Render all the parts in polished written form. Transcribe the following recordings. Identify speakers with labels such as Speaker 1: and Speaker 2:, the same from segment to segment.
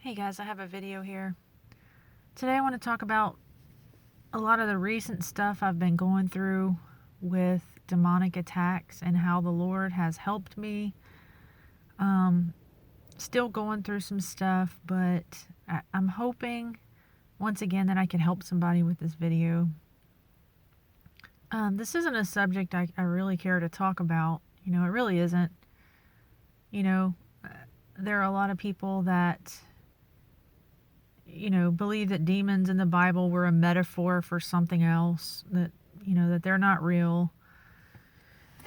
Speaker 1: Hey guys, I have a video here. Today I want to talk about a lot of the recent stuff I've been going through with demonic attacks and how the Lord has helped me. Still going through some stuff, but I'm hoping once again that I can help somebody with this video. This isn't a subject I really care to talk about. It really isn't. There are a lot of people that believe that demons in the Bible were a metaphor for something else, that they're not real.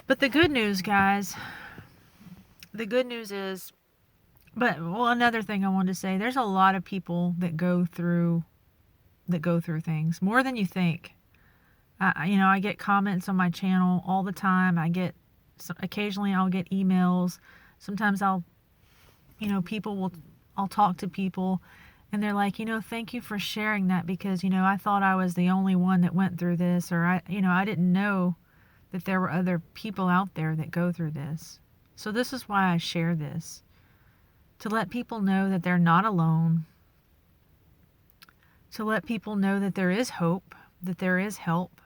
Speaker 1: But the good news, guys, is, another thing I wanted to say, there's a lot of people that go through things more than you think. I get comments on my channel all the time. Occasionally I'll get emails. Sometimes I'll talk to people and they're like, thank you for sharing that, because, I thought I was the only one that went through this, or I didn't know that there were other people out there that go through this. So this is why I share this, to let people know that they're not alone, to let people know that there is hope, that there is help.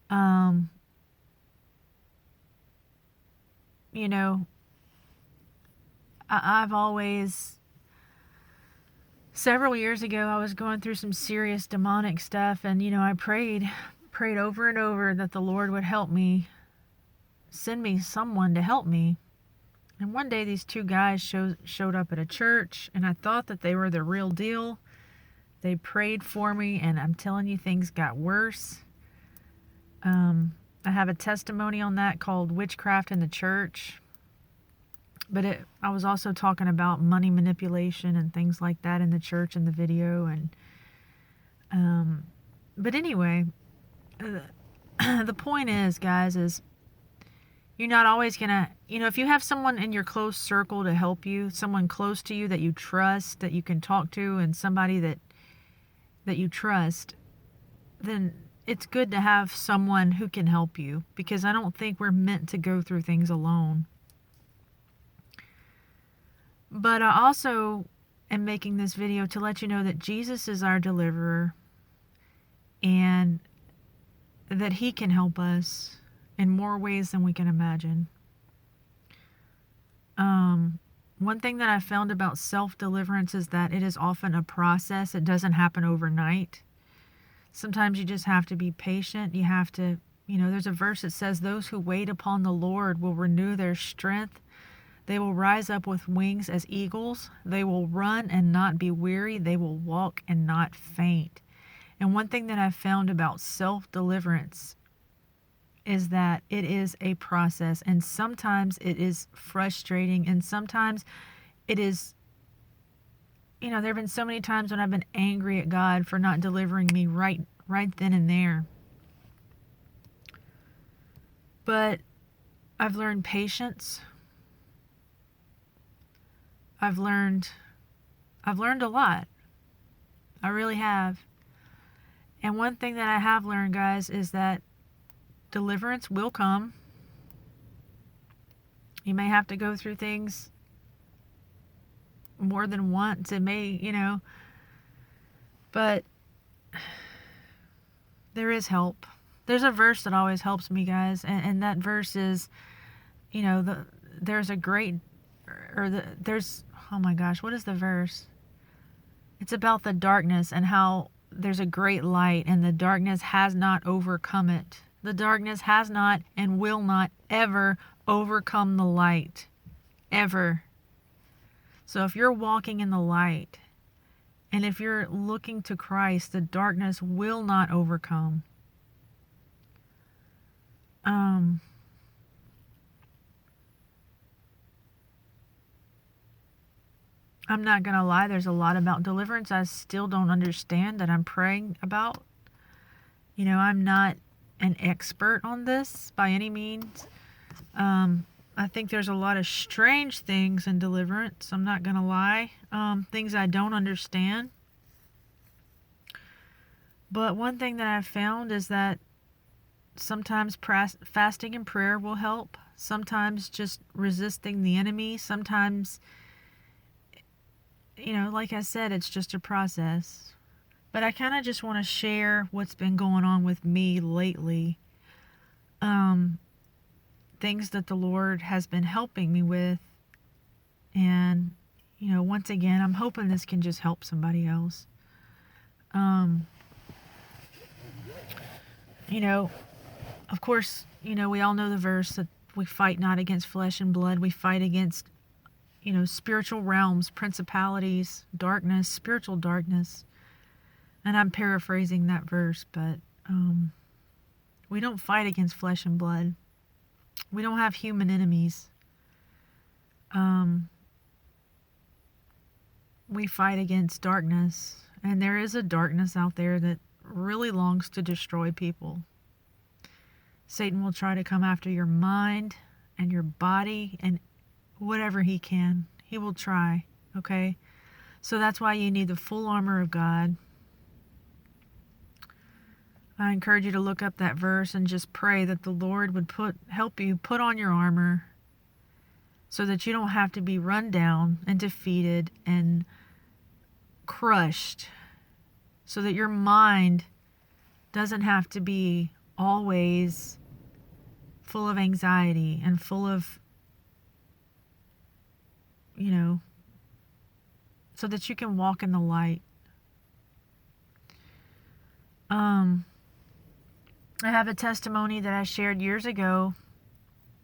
Speaker 1: I've always, several years ago, I was going through some serious demonic stuff, and I prayed over and over that the Lord would help me, send me someone to help me. And one day these two guys showed up at a church, and I thought that they were the real deal. They prayed for me, and I'm telling you, things got worse. I have a testimony on that called Witchcraft in the Church. But I was also talking about money manipulation and things like that in the church in the video. But anyway, the point is, guys, is you're not always going to, if you have someone in your close circle to help you, someone close to you that you trust, that you can talk to, and somebody that you trust, then it's good to have someone who can help you, because I don't think we're meant to go through things alone. But I also am making this video to let you know that Jesus is our deliverer, and that he can help us in more ways than we can imagine. One thing that I found about self-deliverance is that it is often a process. It doesn't happen overnight. Sometimes you just have to be patient. You have to, there's a verse that says, those who wait upon the Lord will renew their strength. They will rise up with wings as eagles. They will run and not be weary. They will walk and not faint. And one thing that I've found about self-deliverance is that it is a process. And sometimes it is frustrating. And sometimes it is, there have been so many times when I've been angry at God for not delivering me right then and there. But I've learned patience. I've learned a lot. I really have. And one thing that I have learned, guys, is that deliverance will come. You may have to go through things more than once. It may, but there is help. There's a verse that always helps me, guys, and that verse is, there's a great, oh my gosh, what is the verse? It's about the darkness and how there's a great light, and the darkness has not overcome it. The darkness has not and will not ever overcome the light. Ever. So if you're walking in the light, and if you're looking to Christ, the darkness will not overcome. I'm not going to lie, there's a lot about deliverance I still don't understand that I'm praying about. I'm not an expert on this by any means. I think there's a lot of strange things in deliverance, I'm not going to lie. Things I don't understand. But one thing that I've found is that sometimes fasting and prayer will help. Sometimes just resisting the enemy. Sometimes like I said, it's just a process. But I kind of just want to share what's been going on with me lately. Um, Things that the Lord has been helping me with. And, once again, I'm hoping this can just help somebody else. Um, of course, we all know the verse that we fight not against flesh and blood. We fight against, spiritual realms, principalities, darkness, spiritual darkness. And I'm paraphrasing that verse, but we don't fight against flesh and blood. We don't have human enemies. We fight against darkness. And there is a darkness out there that really longs to destroy people. Satan will try to come after your mind and your body and whatever he can. He will try, okay? So that's why you need the full armor of God. I encourage you to look up that verse and just pray that the Lord would help you put on your armor so that you don't have to be run down and defeated and crushed, so that your mind doesn't have to be always full of anxiety and full of, so that you can walk in the light. I have a testimony that I shared years ago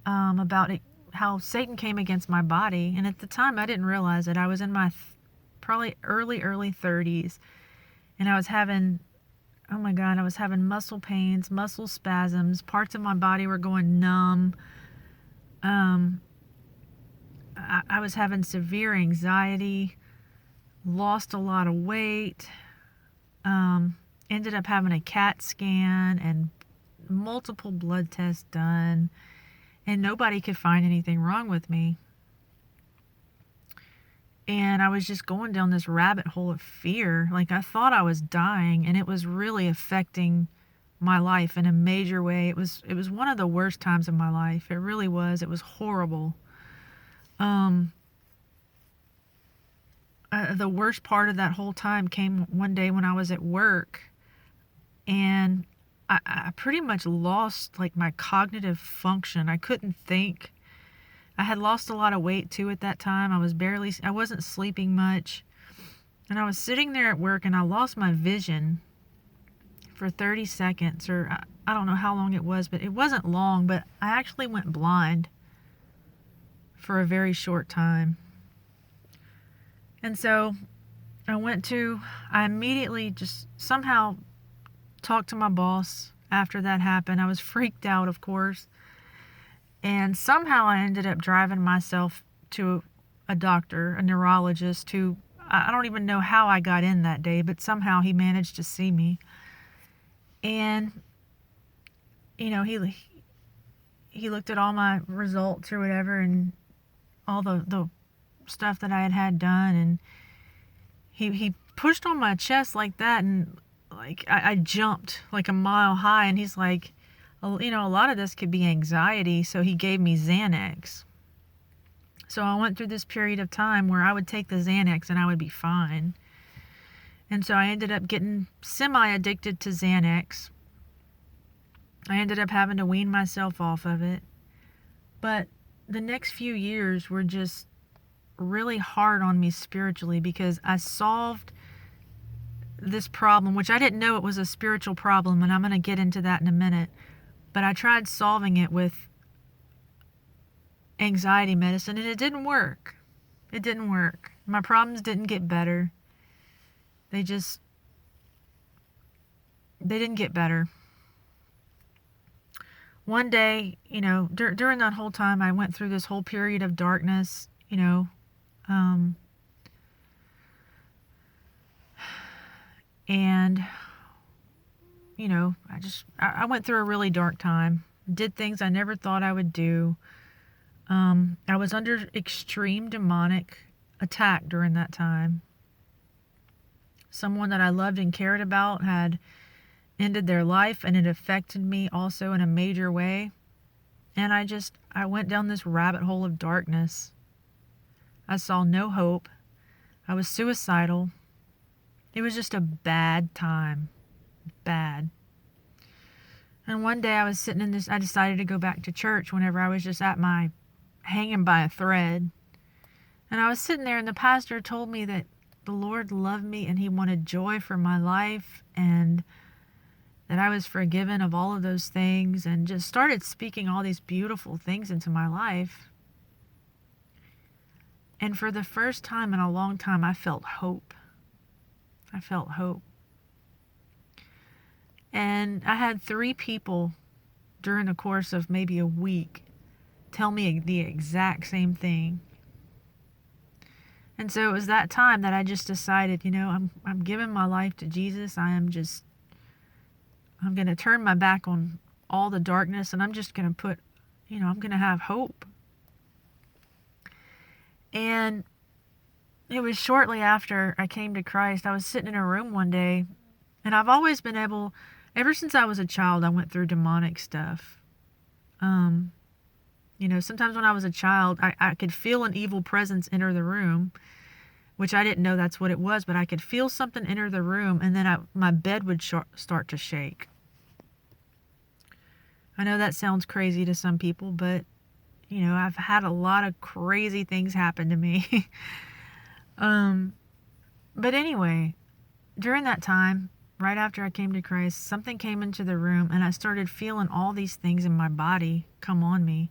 Speaker 1: about it, how Satan came against my body. And at the time, I didn't realize it. I was in my probably early 30s. And I was having, oh my God, I was having muscle pains, muscle spasms. Parts of my body were going numb. I was having severe anxiety, lost a lot of weight, ended up having a CAT scan and multiple blood tests done, and nobody could find anything wrong with me. And I was just going down this rabbit hole of fear. Like, I thought I was dying, and it was really affecting my life in a major way. It was one of the worst times of my life. It really was. It was horrible. The worst part of that whole time came one day when I was at work, and I pretty much lost like my cognitive function. I couldn't think. I had lost a lot of weight too at that time. I wasn't sleeping much. And I was sitting there at work and I lost my vision for 30 seconds, or I don't know how long it was, but it wasn't long, but I actually went blind for a very short time. And so I immediately just somehow talked to my boss after that happened. I was freaked out, of course. And somehow I ended up driving myself to a doctor, a neurologist, who, I don't even know how I got in that day, but somehow he managed to see me. And, he looked at all my results or whatever, and all the stuff that I had done, and he pushed on my chest like that, and like I jumped like a mile high, and he's like, a lot of this could be anxiety, so he gave me Xanax. So I went through this period of time where I would take the Xanax and I would be fine. And so I ended up getting semi-addicted to Xanax. I ended up having to wean myself off of it. But the next few years were just really hard on me spiritually, because I solved this problem, which I didn't know it was a spiritual problem, and I'm going to get into that in a minute. But I tried solving it with anxiety medicine, and it didn't work. It didn't work. My problems didn't get better. They didn't get better. One day, during that whole time, I went through this whole period of darkness, and I went through a really dark time. Did things I never thought I would do. I was under extreme demonic attack during that time. Someone that I loved and cared about had ended their life, and it affected me also in a major way. And I went down this rabbit hole of darkness. I saw no hope. I was suicidal. It was just a bad time. Bad. And one day I was sitting in this, I decided to go back to church whenever I was just at my, hanging by a thread. And I was sitting there and the pastor told me that the Lord loved me and he wanted joy for my life and that I was forgiven of all of those things, and just started speaking all these beautiful things into my life. And for the first time in a long time, I felt hope. I felt hope. And I had 3 people during the course of maybe a week tell me the exact same thing. And so it was that time that I just decided, I'm giving my life to Jesus. I'm going to turn my back on all the darkness, and I'm just going to put, I'm going to have hope. And it was shortly after I came to Christ. I was sitting in a room one day, and I've always been able, ever since I was a child, I went through demonic stuff. Sometimes when I was a child, I could feel an evil presence enter the room, which I didn't know that's what it was, but I could feel something enter the room, and then my bed would start to shake. I know that sounds crazy to some people, but, I've had a lot of crazy things happen to me. But anyway, during that time, right after I came to Christ, something came into the room, and I started feeling all these things in my body come on me.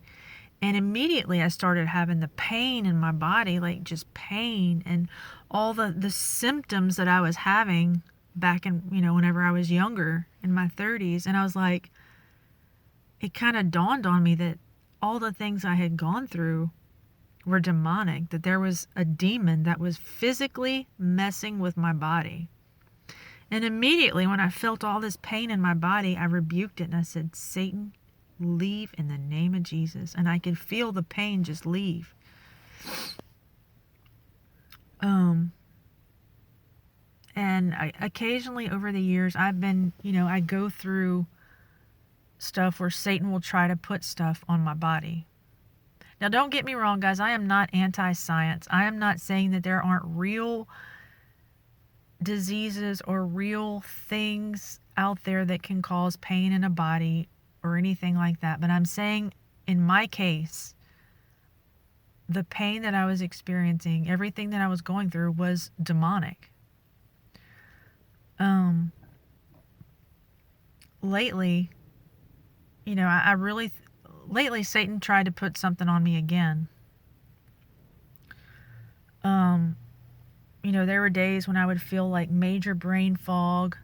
Speaker 1: And immediately I started having the pain in my body, like just pain, and all the symptoms that I was having back in, whenever I was younger, in my 30s. And I was like, it kind of dawned on me that all the things I had gone through were demonic, that there was a demon that was physically messing with my body. And immediately when I felt all this pain in my body, I rebuked it and I said, Satan, leave in the name of Jesus. And I could feel the pain just leave. And occasionally over the years, I've been, I go through stuff where Satan will try to put stuff on my body. Now, don't get me wrong, guys. I am not anti-science. I am not saying that there aren't real diseases or real things out there that can cause pain in a body or anything like that. But I'm saying, in my case, the pain that I was experiencing, everything that I was going through was demonic. Lately, lately Satan tried to put something on me again. There were days when I would feel like major brain fog,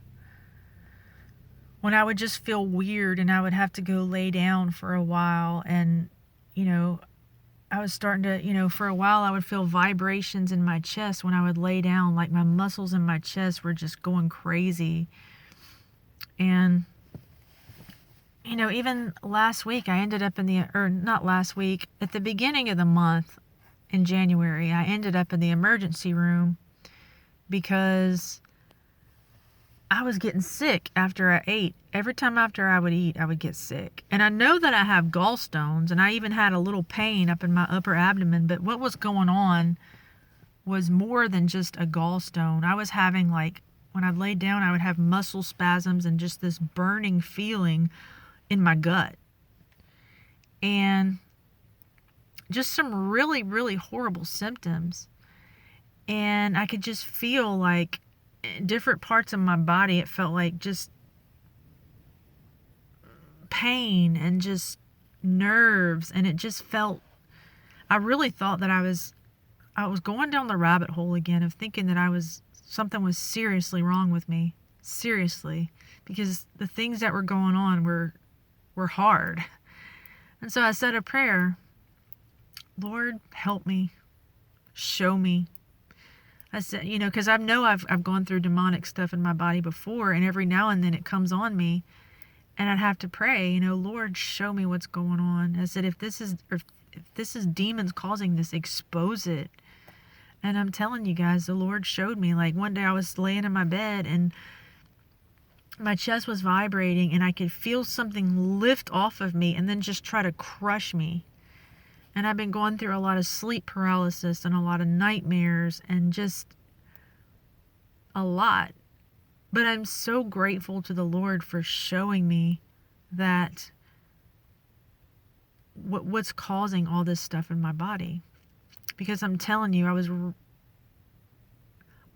Speaker 1: when I would just feel weird and I would have to go lay down for a while. And, I was starting to, for a while I would feel vibrations in my chest when I would lay down, like my muscles in my chest were just going crazy. And, even last week I ended up not last week, at the beginning of the month in January, I ended up in the emergency room because I was getting sick after I ate. Every time after I would eat, I would get sick. And I know that I have gallstones, and I even had a little pain up in my upper abdomen, but what was going on was more than just a gallstone. I was having, when I laid down, I would have muscle spasms and just this burning feeling in my gut. And just some really, really horrible symptoms. And I could just feel like different parts of my body, it felt like just pain and just nerves, and it just felt, I really thought that I was going down the rabbit hole again of thinking that something was seriously wrong with me. Seriously. Because the things that were going on were hard. And so I said a prayer. Lord, help me. Show me. I said, because I know I've gone through demonic stuff in my body before, and every now and then it comes on me, and I'd have to pray, Lord, show me what's going on. I said, if this is demons causing this, expose it. And I'm telling you guys, the Lord showed me. Like one day I was laying in my bed and my chest was vibrating, and I could feel something lift off of me and then just try to crush me. And I've been going through a lot of sleep paralysis and a lot of nightmares, and just a lot. But I'm so grateful to the Lord for showing me that what's causing all this stuff in my body. Because I'm telling you, I was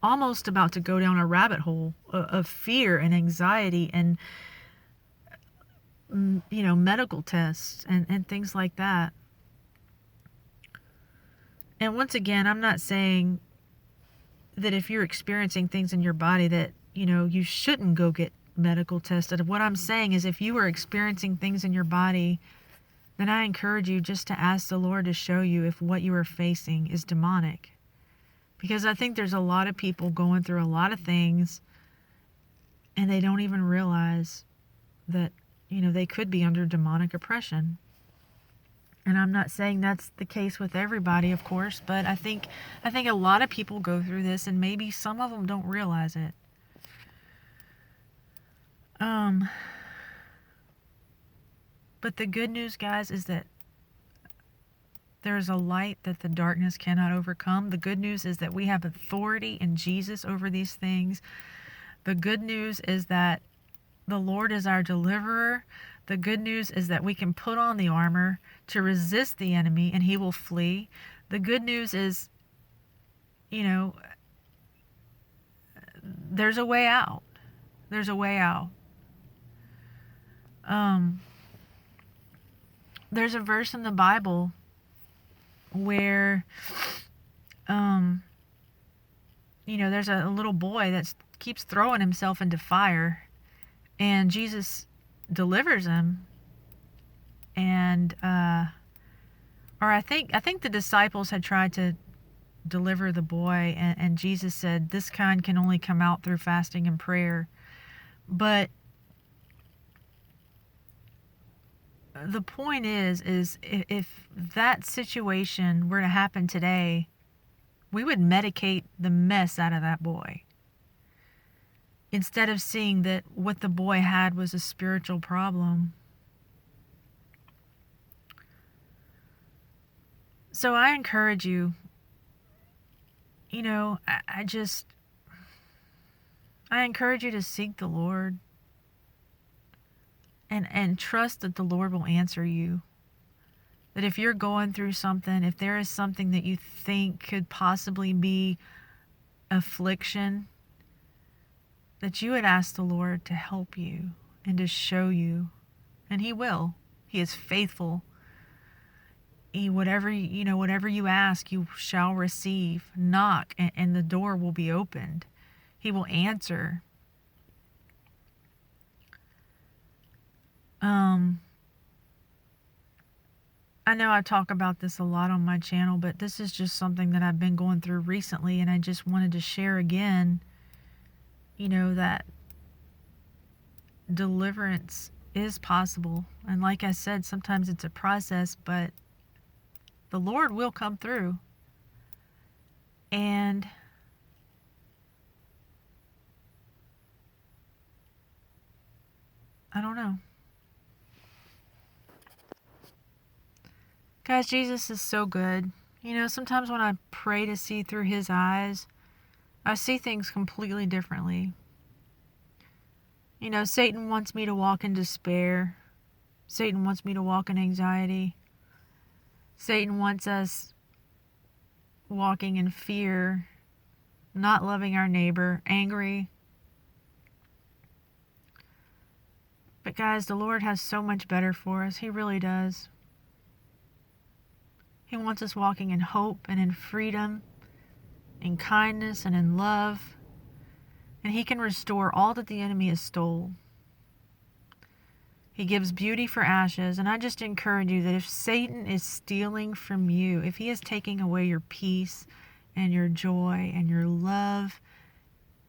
Speaker 1: almost about to go down a rabbit hole of fear and anxiety and, medical tests and things like that. And once again, I'm not saying that if you're experiencing things in your body that, you shouldn't go get medical tested. What I'm saying is if you are experiencing things in your body, then I encourage you just to ask the Lord to show you if what you are facing is demonic. Because I think there's a lot of people going through a lot of things and they don't even realize that, they could be under demonic oppression. And I'm not saying that's the case with everybody, of course, but I think a lot of people go through this and maybe some of them don't realize it. But the good news, guys, is that there's a light that the darkness cannot overcome. The good news is that we have authority in Jesus over these things. The good news is that the Lord is our deliverer. The good news is that we can put on the armor to resist the enemy and he will flee. The good news is, there's a way out. There's a way out. There's a verse in the Bible where, there's a little boy that keeps throwing himself into fire, and Jesus delivers him. And, or I think the disciples had tried to deliver the boy, and Jesus said, this kind can only come out through fasting and prayer. But the point is if that situation were to happen today, we would medicate the mess out of that boy. Instead of seeing that what the boy had was a spiritual problem. So I encourage you, I encourage you to seek the Lord. And trust that the Lord will answer you. That if you're going through something, if there is something that you think could possibly be affliction, that you would ask the Lord to help you and to show you. And he will. He is faithful. Whatever you ask, you shall receive. Knock, and the door will be opened. He will answer. I know I talk about this a lot on my channel, but this is just something that I've been going through recently, and I just wanted to share again, that deliverance is possible. And like I said, sometimes it's a process, but the Lord will come through. And I don't know. Guys, Jesus is so good. Sometimes when I pray to see through his eyes, I see things completely differently. Satan wants me to walk in despair. Satan wants me to walk in anxiety. Satan wants us walking in fear, not loving our neighbor, angry. But guys, the Lord has so much better for us. He really does. He wants us walking in hope and in freedom, in kindness and in love. And he can restore all that the enemy has stole. He gives beauty for ashes. And I just encourage you that if Satan is stealing from you, if he is taking away your peace and your joy and your love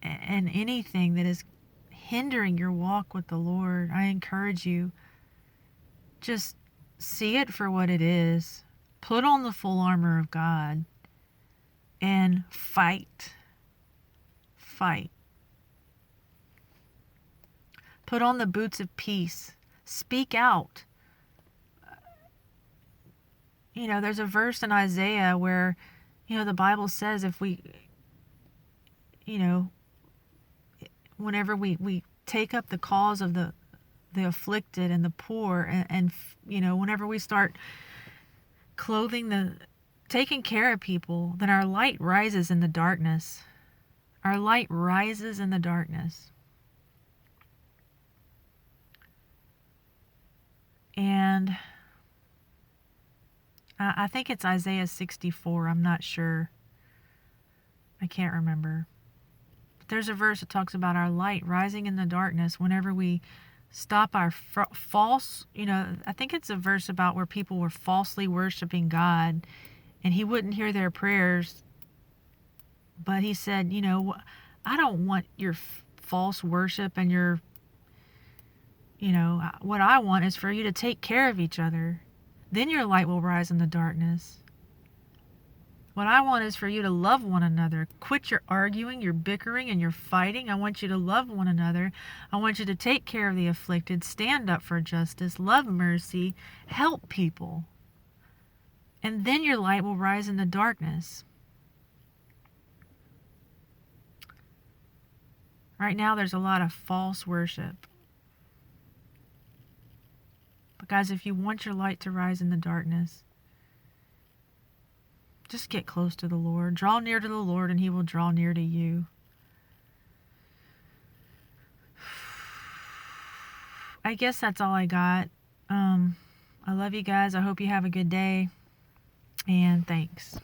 Speaker 1: and anything that is hindering your walk with the Lord, I encourage you, just see it for what it is. Put on the full armor of God and fight. Fight. Put on the boots of peace. Speak out. There's a verse in Isaiah where, the Bible says if we, whenever we take up the cause of the afflicted and the poor, and whenever we start taking care of people, then our light rises in the darkness. Our light rises in the darkness. And I think it's Isaiah 64. I'm not sure. I can't remember. But there's a verse that talks about our light rising in the darkness whenever we stop our false, I think it's a verse about where people were falsely worshiping God and he wouldn't hear their prayers. But he said, I don't want your false worship and your, what I want is for you to take care of each other. Then your light will rise in the darkness. What I want is for you to love one another. Quit your arguing, your bickering, and your fighting. I want you to love one another. I want you to take care of the afflicted, stand up for justice, love mercy, help people. And then your light will rise in the darkness. Right now there's a lot of false worship. But guys, if you want your light to rise in the darkness, just get close to the Lord. Draw near to the Lord and he will draw near to you. I guess that's all I got. I love you guys. I hope you have a good day. And thanks.